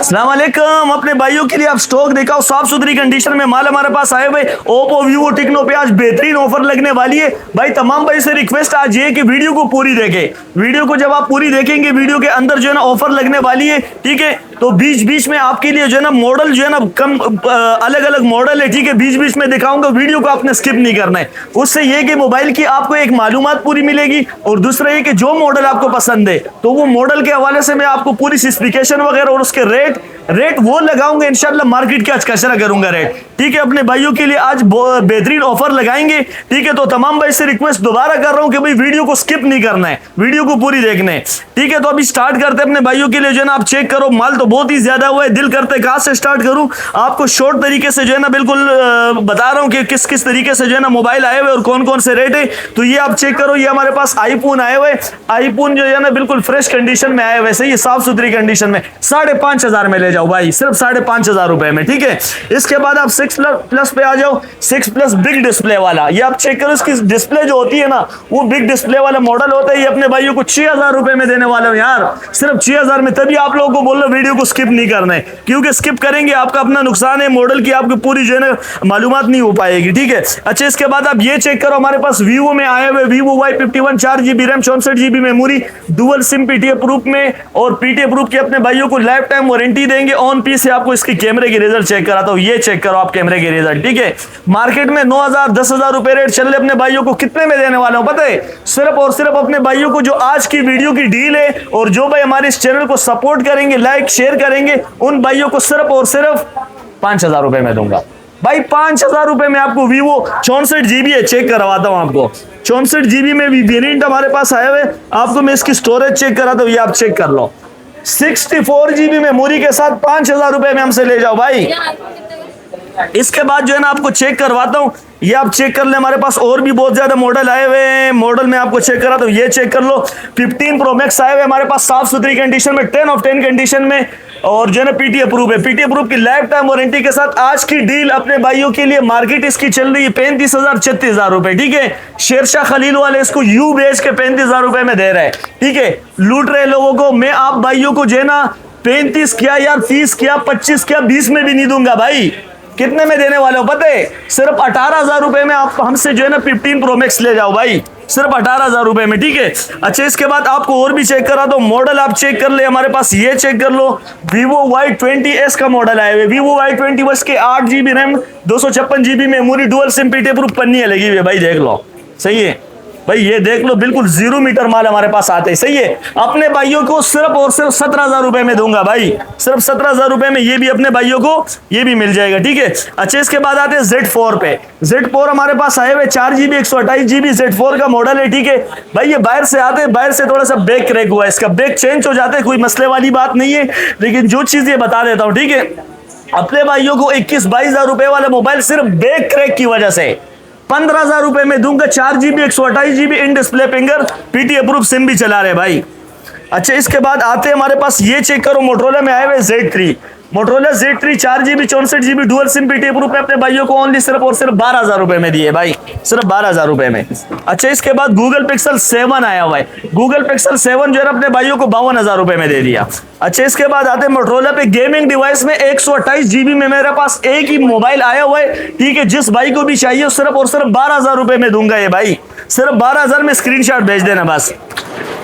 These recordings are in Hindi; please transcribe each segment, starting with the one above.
अस्सलाम वालेकुम। अपने भाइयों के लिए आप स्टॉक देखा हो साफ सुथरी कंडीशन में माल हमारे पास आए हुए ओप्पो वीवो टेक्नो पे आज बेहतरीन ऑफर लगने वाली है। भाई तमाम भाई से रिक्वेस्ट आज ये कि वीडियो को पूरी देखें। वीडियो को जब आप पूरी देखेंगे वीडियो के अंदर जो है ना ऑफर लगने वाली है, ठीक है। तो बीच बीच में आपके लिए जो है ना मॉडल जो है ना कम अलग अलग मॉडल है, ठीक है। बीच बीच में दिखाऊंगा, वीडियो को आपने स्किप नहीं करना है। उससे ये कि मोबाइल की आपको एक मालूमात पूरी मिलेगी और दूसरा ये कि जो मॉडल आपको पसंद है तो वो मॉडल के हवाले से मैं आपको पूरी स्पेसिफिकेशन वगैरह और उसके रेट वो लगाऊंगा इंशाल्लाह। मार्केट के आज कचरा करूंगा रेट, ठीक है। अपने भाइयों के लिए आज बेहतरीन ऑफर लगाएंगे, ठीक है। तो तमाम भाई से रिक्वेस्ट दोबारा कर रहा हूं कि भाई वीडियो को स्किप नहीं करना है, वीडियो को पूरी देखना है, ठीक है। तो अभी स्टार्ट करते हैं अपने भाइयों के लिए जो है ना। आप चेक करो माल तो बहुत ही ज्यादा हुआ है, दिल करते कहां से स्टार्ट करूं। आपको शॉर्ट तरीके से जो है ना बिल्कुल बता रहा हूं कि किस किस तरीके से जो है ना मोबाइल आए हुए और कौन कौन से रेट है। तो ये आप चेक करो, ये हमारे पास आईफोन आए हुए, आईफोन जो है ना बिल्कुल फ्रेश कंडीशन में आए हुए, सही है, साफ सुथरी कंडीशन में 5,500 में ले जाओ भाई, सिर्फ 5,500 रुपए में, ठीक है। इसके बाद आप 6+ पे आ जाओ। 6+ बिग डिस्प्ले वाला, ये आप चेक करो, इसकी डिस्प्ले जो होती है ना वो बिग डिस्प्ले वाला मॉडल होता है। ये अपने भाइयों को 6,000 रुपए में देने वाले हो यार, सिर्फ 6,000 में। तभी आप लोगों को बोल रहे वीडियो को स्किप नहीं करना है, क्योंकि स्किप करेंगे आपका अपना नुकसान है, मॉडल की आपकी पूरी जो है ना मालूमात नहीं हो पाएगी, ठीक है। अच्छा, इसके बाद आप ये चेक करो, हमारे पास वीवो में आए हुए Vivo Y51 4GB RAM 64GB memory dual SIM PTA proof में, और PTA प्रूफ की अपने भाइयों को लाइफ टाइम वारंटी देंगे। ऑन पीस से आपको इसकी कैमरे की रिजल्ट चेक कराता हूं, ये चेक करो आप कैमरे के रिजल्ट, ठीक है। मार्केट में 9,000 10,000 रुपए रेट चल रहे, अपने भाइयों को कितने में देने वाला हूं पता है? सिर्फ और सिर्फ अपने भाइयों को जो आज की वीडियो की डील है और जो भाई हमारे इस चैनल को सपोर्ट करेंगे, लाइक शेयर करेंगे, उन भाइयों को सिर्फ और सिर्फ 5,000 रुपए में दूंगा भाई। 5,000 रुपए में आपको वीवो 64GB है, चेक करवाता हूं आपको। 64GB में भी वेरिएंट हमारे पास आए हुए, आपको मैं इसकी स्टोरेज चेक कराता हूं, ये आप चेक कर लो। 64GB मेमोरी के साथ 5,000 रुपए में हमसे ले जाओ भाई। इसके बाद जो है ना आपको चेक करवाता हूं, ये आप चेक कर ले, हमारे पास और भी बहुत ज्यादा मॉडल आए हुए हैं। मॉडल में आपको चेक कराता हूं, ये चेक कर लो। 15 Pro Max आए हुए हमारे पास साफ सुथरी कंडीशन में, 10 of 10 कंडीशन में, और जो है ना PTA प्रूफ है, PTA प्रूफ की लाइफ टाइम वारंटी के साथ। आज की डील अपने भाइयों के लिए मार्केट इसकी चल रही है 35,000 36,000 रुपए, ठीक है। शेरशाह खलील वाले इसको यू बेच के 35,000 रुपए में दे रहे हैं, ठीक है। लूट रहे लोगों को। मैं आप भाइयों को जो है ना 35 क्या यार 30 क्या 25 क्या 20 में भी नहीं दूंगा भाई। कितने में देने वाले हो पता है? सिर्फ 18,000 रुपए में आप हमसे जो है ना 15 Pro Max ले जाओ भाई, सिर्फ 18,000 रुपए में, ठीक है। अच्छा, इसके बाद आपको और भी चेक करा दो मॉडल, आप चेक कर ले। हमारे पास ये चेक कर लो, Vivo Y20s का मॉडल आए हुए। Vivo Y20s के 8GB RAM 256GB memory dual SIM PTA proof पन्नी लगी हुई है भाई, देख लो, सही है भाई, ये देख लो, बिल्कुल 0 मीटर माल हमारे पास आते हैं, सही है। अपने भाइयों को सिर्फ और सिर्फ 17,000 रुपए में दूंगा भाई, सिर्फ 17,000 रुपए में ये भी अपने भाइयों को ये भी मिल जाएगा, ठीक है। अच्छा, इसके बाद आते हैं Z4 पे। Z4 हमारे पास आए हुए 4GB 128GB Z4 का मॉडल है, ठीक है भाई। ये बाहर से आते हैं, बाहर से थोड़ा सा बैक क्रैक हुआ है, इसका बैक चेंज हो जाता है, कोई मसले वाली बात नहीं है, लेकिन जो चीज ये बता देता हूँ, ठीक है। अपने भाइयों को 21-22,000 रुपए वाला मोबाइल सिर्फ बैक क्रैक की वजह से 15,000 रुपए में दूंगा। 4GB 128GB in display finger PTA proof SIM भी चला रहे भाई। अच्छा, इसके बाद आते हैं हमारे पास, ये चेक करो, मोटरोला में आए हुए Z3, Motorola Z3 4GB 64GB dual SIM PTA proof में अपने भाइयों को ओनली सिर्फ और सिर्फ 12,000 रुपए में दिए भाई, सिर्फ 12,000 रुपए में। अच्छा, इसके बाद Google Pixel 7 आया हुआ है। Google Pixel 7 जो है अपने भाइयों को 52,000 रुपए में दे दिया। अच्छा, इसके बाद आते हैं मोटरोला पे गेमिंग डिवाइस में 128GB में मेरे पास एक ही मोबाइल आया हुआ है, ठीक है। जिस भाई को भी चाहिए सिर्फ और सिर्फ 12,000 रुपए में दूंगा ये भाई, सिर्फ 12,000 में स्क्रीनशॉट भेज देना बस।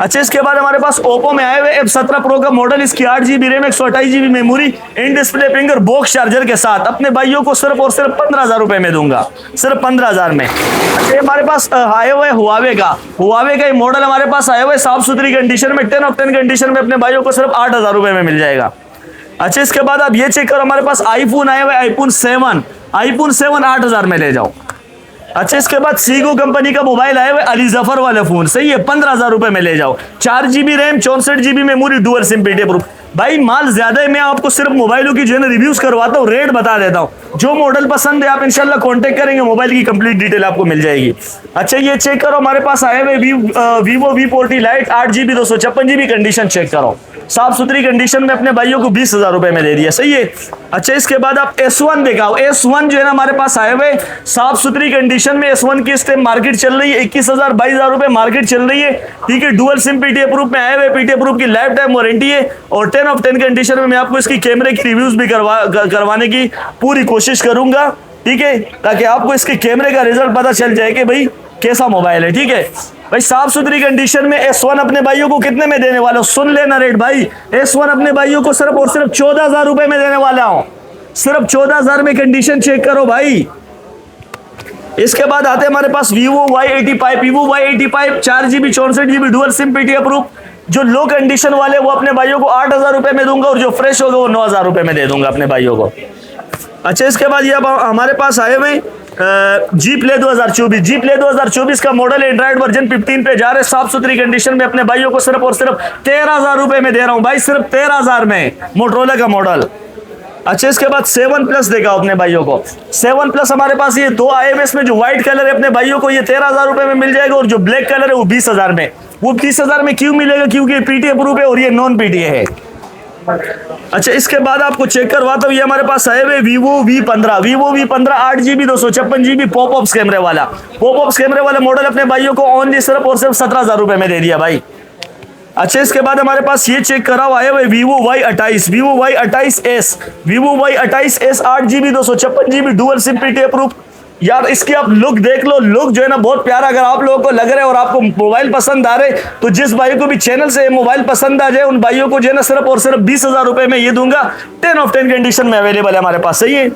अच्छा, इसके बाद हमारे पास ओप्पो में आए हुए F17 Pro का मॉडल, इसकी 8GB RAM 128GB memory in display finger box charger के साथ अपने भाइयों को सिर्फ और सिर्फ 15,000 रुपए में दूंगा, सिर्फ 15,000 में। अच्छा, हमारे पास आए हुए हुआवे का ये मॉडल हमारे पास आए हुए साफ सुथरी कंडीशन में, 10 of 10 कंडीशन में, अपने भाइयों को सिर्फ 8,000 रुपए में मिल जाएगा। अच्छा, इसके बाद आप ये चेक करो, हमारे पास आईफोन आए हुए iPhone 7 8,000 में ले जाओ। अच्छा, इसके बाद सीगो कंपनी का मोबाइल आया हुआ अली जफर वाले फोन, सही है, 15,000 रुपए में ले जाओ। 4GB RAM 64GB memory dual SIM PTA proof. भाई माल ज्यादा है, मैं आपको सिर्फ मोबाइलों की जो है ना रिव्यूज करवाता हूँ, रेट बता देता हूँ। जो मॉडल पसंद है आप इंशाल्लाह कांटेक्ट करेंगे, मोबाइल की कंप्लीट डिटेल आपको मिल जाएगी। अच्छा, ये चेक करो, हमारे पास आए हुए Vivo V40 Lite 8GB 256GB condition check करो, साफ सुथरी कंडीशन में अपने भाइयों को 20,000 रुपए में दे दिया, सही है। अच्छा, इसके बाद आप S1 दिखाओ। S1 जो है ना हमारे पास आए हुए साफ सुथरी कंडीशन में। S1 की इस टाइम मार्केट चल रही है 21,000 22,000 रुपए मार्केट चल रही है, ठीक है। डुअल सिम पीटी अप्रूव में आए हुए, पीटी अप्रूव की लाइफ टाइम वारंटी है और 10 ऑफ 10 कंडीशन में मैं आपको इसकी कैमरे की रिव्यूज भी करवाने की पूरी कोशिश करूंगा, ठीक है, ताकि आपको इसके कैमरे का रिजल्ट पता चल जाए कि भाई कैसा मोबाइल है, ठीक है भाई। साफ सुथरी कंडीशन में S1 अपने भाइयों को कितने में देने वाला हूं, सुन लेना रेट भाई। S1 अपने भाइयों को सिर्फ और सिर्फ 14,000 रुपए में देने वाला हूं, सिर्फ 14,000 में। कंडीशन चेक करो भाई। इसके बाद आते हैं हमारे पास Vivo Y85 4GB 64GB dual SIM PT approve. जो लो कंडीशन वाले वो अपने भाइयों को 8,000 रुपए में दूंगा और जो फ्रेश होगा वो 9,000 रुपए में दे दूंगा अपने भाइयों को। अच्छा, इसके बाद ये अब हमारे पास आए हुए जी प्ले 2024 का मॉडल एंड्रॉइड वर्जन 15 पे जा रहे साफ सुथरी कंडीशन में अपने भाइयों को सिर्फ और सिर्फ 13,000 रुपए में दे रहा हूं भाई, सिर्फ 13,000 में मोटरोला का मॉडल। अच्छा, इसके बाद 7 प्लस देगा अपने भाइयों को। 7 प्लस हमारे पास ये दो आए हुए, इसमें जो व्हाइट कलर है अपने भाइयों को ये 13,000 रुपए में मिल जाएगा और जो ब्लैक कलर है वो 20,000 में। वो 20,000 में क्यों मिलेगा, क्योंकि पीटी अप्रूव है और ये नॉन पीटी है। अच्छा, इसके बाद आपको चेक करवाता हूं, ये हमारे पास आए हुए Vivo V15 8GB 256GB popups कैमरे वाला मॉडल अपने भाइयों को ओनली सिर्फ और सिर्फ 17,000 रुपए में दे दिया भाई। अच्छा, इसके बाद हमारे पास ये चेक कराओ आए हुए Vivo Y28s 8GB 256GB dual SIM PT approve. यार इसकी आप लुक देख लो, लुक जो है ना बहुत प्यारा। अगर आप लोगों को लग रहा है और आपको मोबाइल पसंद आ रहे तो जिस भाई को भी चैनल से मोबाइल पसंद आ जाए उन भाइयों को जो है ना सिर्फ और सिर्फ 20,000 रुपए में ये दूंगा। 10 ऑफ 10 कंडीशन में अवेलेबल है हमारे पास, सही है।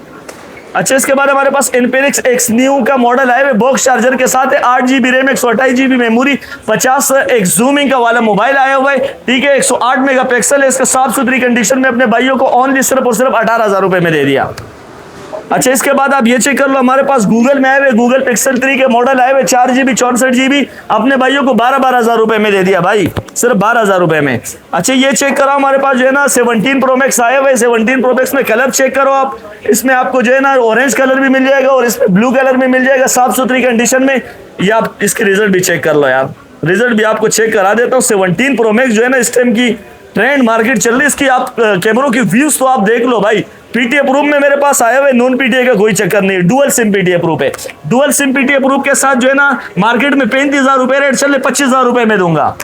अच्छा, इसके बाद हमारे पास इन्फिनिक्स X न्यू का मॉडल है, बॉक्स चार्जर के साथ है, 8GB RAM 128GB memory 50x zooming का वाला मोबाइल आया हुआ है, ठीक है। 108 मेगापिक्सल है, इसका साफ सुथरी कंडीशन में अपने भाइयों को ओनली सिर्फ और सिर्फ 18,000 रुपए में दे दिया। अच्छा, इसके बाद आप ये चेक कर लो, हमारे पास गूगल में आए हुए गूगल पिक्सल 3 के मॉडल आए हुए 4GB 64GB अपने भाइयों को 12,000 रुपए में दे दिया भाई, सिर्फ 12,000 रुपए में। अच्छा, ये चेक करो हमारे पास जो है ना 17 प्रो मैक्स आए हुए। 17 प्रो मैक्स में कलर चेक करो आप, इसमें आपको जो है ना ऑरेंज कलर भी मिल जाएगा और इसमें ब्लू कलर भी मिल जाएगा साफ सुथरी कंडीशन में। ये आप इसके रिजल्ट भी चेक कर लो यार, रिजल्ट भी आपको चेक करा देता हूँ। 17 प्रो मैक्स जो है ना इस टाइम की ट्रेंड मार्केट चल रही है, इसकी आप कैमरों की व्यूज तो आप देख लो भाई। पीटी अप्रूव में मेरे पास आया हुआ है, नॉन पीटीए का कोई चक्कर नहीं है, डुअल सिम पीटी अप्रूव है। डुअल सिम पीटी अप्रूव के साथ जो है ना मार्केट में 35,000 रुपए रेट चल रहे, 25,000 रुपए में दूंगा।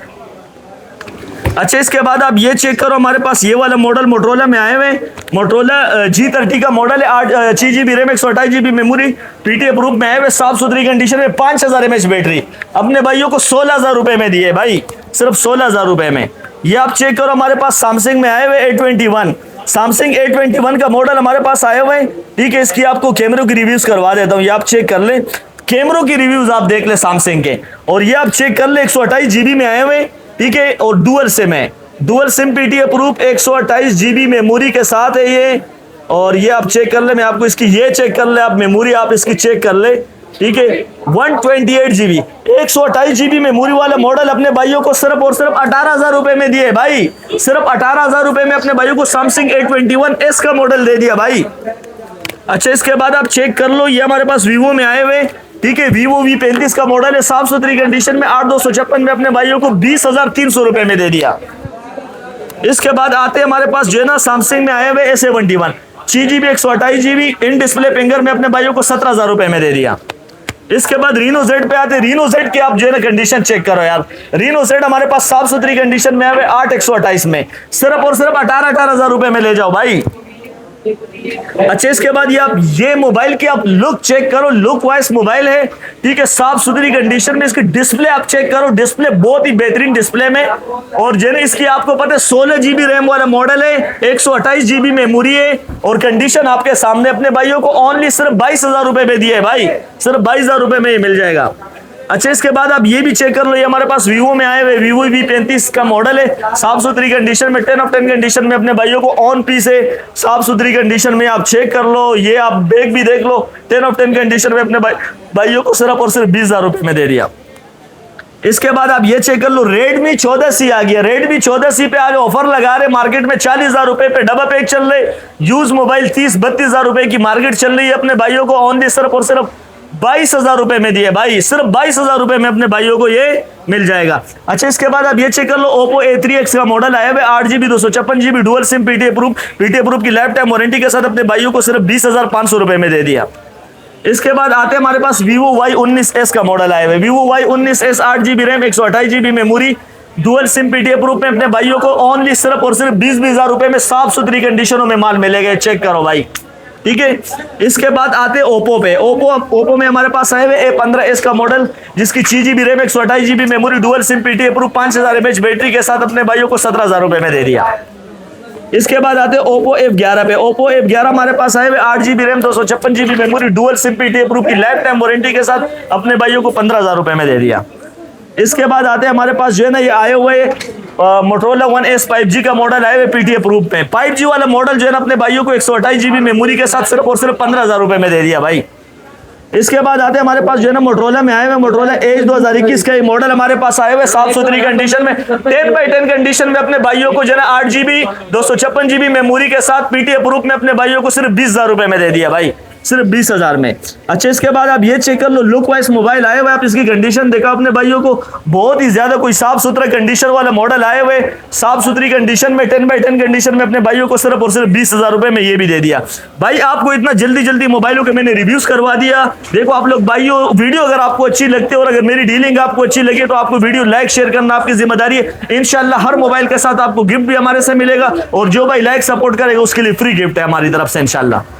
अच्छा, इसके बाद आप ये चेक करो, हमारे पास ये वाला मॉडल मोटरोला में आए हुए, मोटरोला G30 का मॉडल है, 8GB RAM 128GB memory PT approve में आए हुए साफ सुथरी कंडीशन में, 5000 mAh बैटरी अपने भाइयों को 16,000 रुपए में दिए भाई, सिर्फ 16,000 रुपए में। ये आप चेक करो, हमारे पास सैमसंग में आए हुए A21 सैमसंग A21 का मॉडल हमारे पास आए हुए हैं, ठीक है। इसकी आपको कैमरों की रिव्यूज करवा देता हूँ, ये आप चेक कर ले, कैमरों की रिव्यूज आप देख ले सैमसंग के। और ये आप चेक कर ले 128GB में आए हुए, ठीक है, और डुअल सिम है, dual SIM PT approve 128GB memory के साथ है ये। और ये आप चेक कर ले, मैं आपको इसकी ये चेक कर ले, आप मेमोरी आप इसकी चेक कर ले, ठीक है। 128GB 128GB मेमोरी वाला मॉडल अपने भाइयों को सिर्फ और सिर्फ 18,000 रुपए में दिए भाई, सिर्फ 18,000 रुपए में अपने भाइयों को सैमसंग A21s का मॉडल दे दिया भाई। अच्छा, इसके बाद आप चेक कर लो, ये हमारे पास Vivo में आए हुए, ठीक है, Vivo V35 का मॉडल है, साफ सुथरी कंडीशन में 8,256 में अपने भाइयों को 20,300 रुपए में दे दिया। इसके बाद आते हैं हमारे पास जो है ना सैमसंग में आए हुए A71 6GB 128GB in display finger में अपने भाइयों को 17,000 रुपए में दे दिया। इसके बाद रीनो जेड पे आते हैं, रीनो जेड की आप जो है ना कंडीशन चेक करो यार, रीनो जेड हमारे पास साफ सुथरी कंडीशन में आए हुए 8/128 में सिर्फ और सिर्फ 18,000 रुपए में ले जाओ भाई। अच्छा, इसके बाद ये मोबाइल की आप लुक चेक करो, लुक वाइज मोबाइल है, ठीक है, साफ सुथरी कंडीशन में। इसकी डिस्प्ले आप चेक करो, डिस्प्ले बहुत ही बेहतरीन डिस्प्ले में। और जो है इसकी आपको पता है 16GB रैम वाला मॉडल है, 128GB मेमोरी है और कंडीशन आपके सामने अपने भाइयों को ओनली सिर्फ 22,000 रुपए में दिए भाई, सिर्फ 22,000 रुपए में ये मिल जाएगा। अच्छा, इसके बाद आप ये भी चेक कर लो, ये हमारे पास Vivo में आए हुए Vivo V35 का मॉडल है, साफ सुथरी कंडीशन में, 10 ऑफ 10 कंडीशन में अपने भाइयों को ऑन पीस है, साफ सुथरी कंडीशन में। आप चेक कर लो, ये आप बैग भी देख लो, 10 ऑफ 10 कंडीशन में अपने भाइयों को सिर्फ और सिर्फ 20,000 रुपए में दे दिया। इसके बाद आप ये चेक कर लो, Redmi 14C आ गया, Redmi 14C पे आज ऑफर लगा रहे मार्केट में 40,000 रुपए पे डबल पैक चल रहे, यूज मोबाइल 30-32,000 रुपए की मार्केट चल रही है, अपने भाइयों को ऑनली सिर्फ और सिर्फ 22,000 रुपए में दिए भाई, सिर्फ 22,000 रुपए में अपने भाइयों को ये मिल जाएगा। अच्छा, इसके बाद आप ये चेक कर लो, Oppo A3X का मॉडल आया है 8GB 256GB dual SIM PTA proof की लाइफ टाइम वारंटी के साथ अपने भाइयों को सिर्फ 20,500 रुपए में दे दिया। इसके बाद आते हैं हमारे पास Vivo Y19s का मॉडल आया है। Vivo Y19s 8GB RAM 128GB memory dual SIM PTA proof में अपने भाइयों को ओनली सिर्फ और सिर्फ 20,000 रुपए में साफ सुथरी कंडीशनों में माल मिलेगा। चेक करो भाई, ठीक है। इसके बाद आते हैं Oppo पे। Oppo में हमारे पास आए हुए A15s का मॉडल जिसकी 6GB RAM 128GB memory dual SIM PTA proof 5000 mAh battery के साथ अपने भाइयों को 17,000 रुपए में दे दिया। इसके बाद आते हैं Oppo F11 पे। Oppo F11 हमारे पास आए हुए 8GB RAM 256GB memory dual SIM PTA proof की लाइफ टाइम वारंटी के साथ अपने भाइयों को 15,000 रुपए में दे दिया। इसके बाद आते हैं हमारे पास जो है ना ये आए हुए Motorola One S 5G का मॉडल आए हुए पीटीए प्रूफ में। 5G वाला मॉडल जो है ना अपने भाइयों को 128GB मेमोरी के साथ सिर्फ और सिर्फ 15,000 रुपए में दे दिया भाई। इसके बाद आते हैं हमारे पास जो है ना Motorola में आए हुए Motorola Edge 2021 का ये मॉडल हमारे पास आए हुए साफ सुथरी कंडीशन में 10x10 कंडीशन में अपने भाइयों को जो है ना 8GB 256GB मेमोरी के साथ पीटीए प्रूफ में अपने भाइयों को सिर्फ 20,000 रुपए में दे दिया भाई, सिर्फ 20,000 में। अच्छा, इसके बाद आप ये चेक कर लो, लुक वाइज मोबाइल आए हुए, आप इसकी कंडीशन देखा अपने भाइयों को, बहुत ही ज्यादा कोई साफ सुथरा कंडीशन वाला मॉडल आए हुए साफ सुथरी कंडीशन में 10x10 कंडीशन में अपने भाइयों को सिर्फ और सिर्फ 20,000 रुपए में ये भी दे दिया भाई। आपको इतना जल्दी मोबाइलों के मैंने रिव्यूज करवा दिया। देखो आप लोग भाइयों, वीडियो अगर आपको अच्छी लगती है और अगर मेरी डीलिंग आपको अच्छी लगी तो आपको वीडियो लाइक शेयर करना आपकी जिम्मेदारी है। इंशाल्लाह हर मोबाइल के साथ आपको गिफ्ट भी हमारे से मिलेगा और जो भाई लाइक सपोर्ट करेगा उसके लिए फ्री गिफ्ट है हमारी तरफ से इंशाल्लाह।